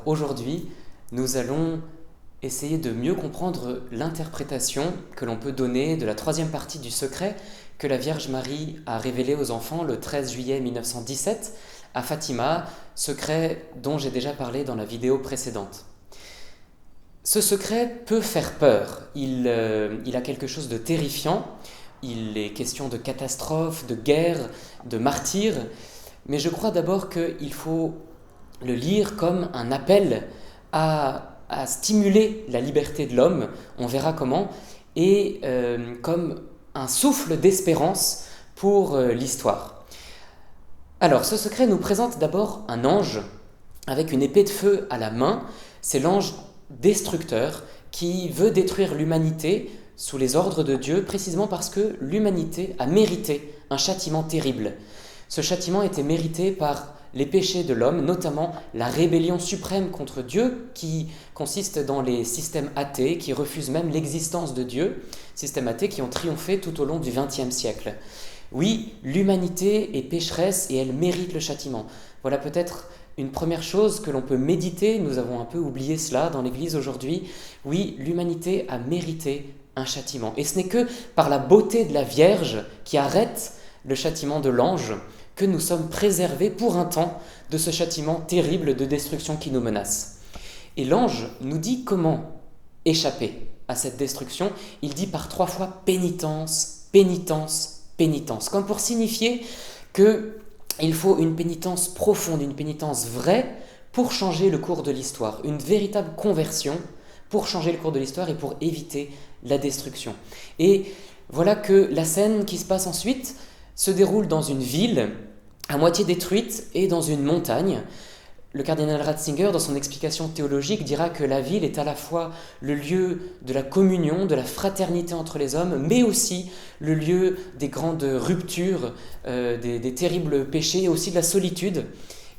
Alors aujourd'hui, nous allons essayer de mieux comprendre l'interprétation que l'on peut donner de la troisième partie du secret que la Vierge Marie a révélé aux enfants le 13 juillet 1917 à Fatima, secret dont j'ai déjà parlé dans la vidéo précédente. Ce secret peut faire peur, il a quelque chose de terrifiant, il est question de catastrophe, de guerre, de martyrs, mais je crois d'abord qu'il faut le lire comme un appel à stimuler la liberté de l'homme, on verra comment, et comme un souffle d'espérance pour l'histoire. Alors, ce secret nous présente d'abord un ange avec une épée de feu à la main. C'est l'ange destructeur qui veut détruire l'humanité sous les ordres de Dieu, précisément parce que l'humanité a mérité un châtiment terrible. Ce châtiment était mérité par les péchés de l'homme, notamment la rébellion suprême contre Dieu, qui consiste dans les systèmes athées, qui refusent même l'existence de Dieu, systèmes athées qui ont triomphé tout au long du XXe siècle. Oui, l'humanité est pécheresse et elle mérite le châtiment. Voilà peut-être une première chose que l'on peut méditer, nous avons un peu oublié cela dans l'Église aujourd'hui. Oui, l'humanité a mérité un châtiment. Et ce n'est que par la beauté de la Vierge qui arrête le châtiment de l'ange que nous sommes préservés pour un temps de ce châtiment terrible de destruction qui nous menace. Et l'ange nous dit comment échapper à cette destruction. Il dit par 3 fois pénitence, pénitence, pénitence, comme pour signifier qu'il faut une pénitence profonde, une pénitence vraie pour changer le cours de l'histoire, une véritable conversion pour changer le cours de l'histoire et pour éviter la destruction. Et voilà que la scène qui se passe ensuite se déroule dans une ville à moitié détruite et dans une montagne. Le cardinal Ratzinger, dans son explication théologique, dira que la ville est à la fois le lieu de la communion, de la fraternité entre les hommes, mais aussi le lieu des grandes ruptures, des terribles péchés et aussi de la solitude.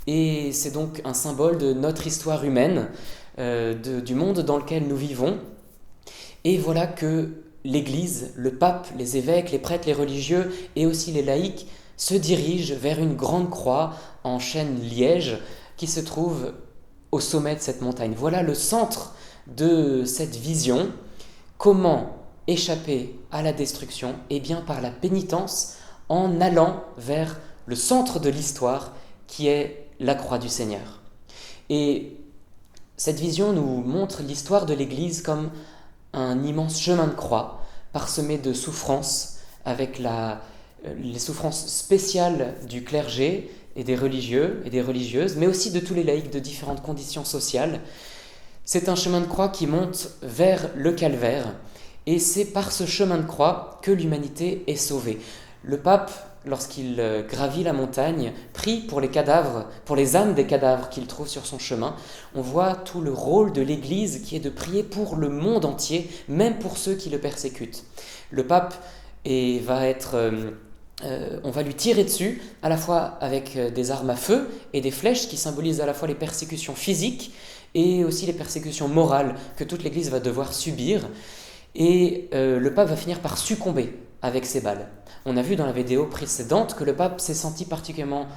Et c'est donc un symbole de notre histoire humaine, du monde dans lequel nous vivons. Et voilà que l'Église, le pape, les évêques, les prêtres, les religieux et aussi les laïcs se dirigent vers une grande croix en chêne liège qui se trouve au sommet de cette montagne. Voilà le centre de cette vision. Comment échapper à la destruction ? Eh bien par la pénitence, en allant vers le centre de l'histoire qui est la croix du Seigneur. Et cette vision nous montre l'histoire de l'Église comme un immense chemin de croix parsemé de souffrances avec les souffrances spéciales du clergé et des religieux et des religieuses, mais aussi de tous les laïcs de différentes conditions sociales. C'est un chemin de croix qui monte vers le calvaire, et c'est par ce chemin de croix que l'humanité est sauvée. Le pape, lorsqu'il gravit la montagne, prie pour les cadavres, pour les âmes des cadavres qu'il trouve sur son chemin. On voit tout le rôle de l'Église qui est de prier pour le monde entier, même pour ceux qui le persécutent. Le pape on va lui tirer dessus, à la fois avec des armes à feu et des flèches qui symbolisent à la fois les persécutions physiques et aussi les persécutions morales que toute l'Église va devoir subir. Et le pape va finir par succomber avec ces balles. On a vu dans la vidéo précédente que le pape s'est senti particulièrement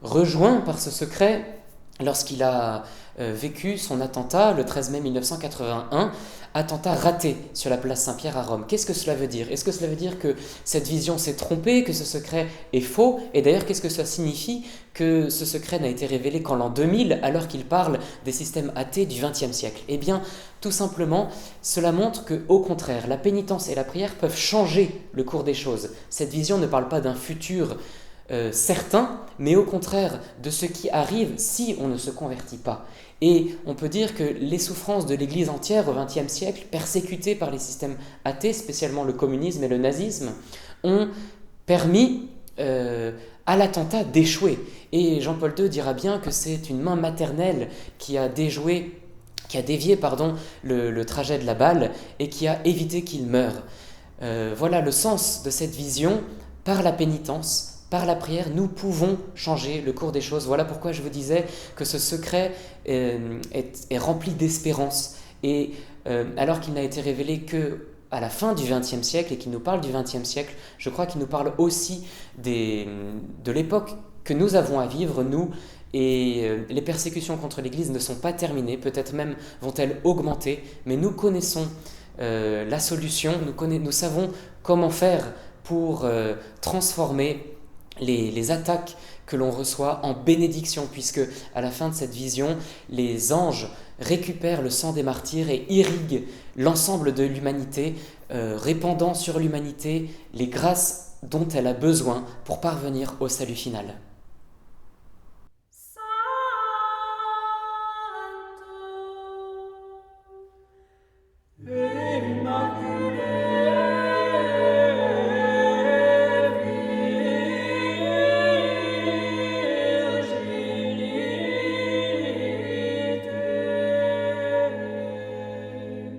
rejoint par ce secret lorsqu'il a vécu son attentat le 13 mai 1981, attentat raté sur la place Saint-Pierre à Rome. Qu'est-ce que cela veut dire ? Est-ce que cela veut dire que cette vision s'est trompée, que ce secret est faux ? Et d'ailleurs, qu'est-ce que cela signifie que ce secret n'a été révélé qu'en l'an 2000, alors qu'il parle des systèmes athées du XXe siècle ? Eh bien, tout simplement, cela montre qu'au contraire, la pénitence et la prière peuvent changer le cours des choses. Cette vision ne parle pas d'un futur certain, mais au contraire de ce qui arrive si on ne se convertit pas. Et on peut dire que les souffrances de l'Église entière au XXe siècle, persécutée par les systèmes athées, spécialement le communisme et le nazisme, ont permis à l'attentat d'échouer. Et Jean-Paul II dira bien que c'est une main maternelle qui a dévié le trajet de la balle et qui a évité qu'il meure. Voilà le sens de cette vision. Par la pénitence, par la prière, nous pouvons changer le cours des choses. Voilà pourquoi je vous disais que ce secret est rempli d'espérance. Et alors qu'il n'a été révélé qu'à la fin du XXe siècle et qu'il nous parle du XXe siècle, je crois qu'il nous parle aussi de l'époque que nous avons à vivre, nous, et les persécutions contre l'Église ne sont pas terminées, peut-être même vont-elles augmenter, mais nous connaissons la solution, nous savons comment faire pour transformer les attaques que l'on reçoit en bénédiction, puisque à la fin de cette vision, les anges récupèrent le sang des martyrs et irriguent l'ensemble de l'humanité, répandant sur l'humanité les grâces dont elle a besoin pour parvenir au salut final.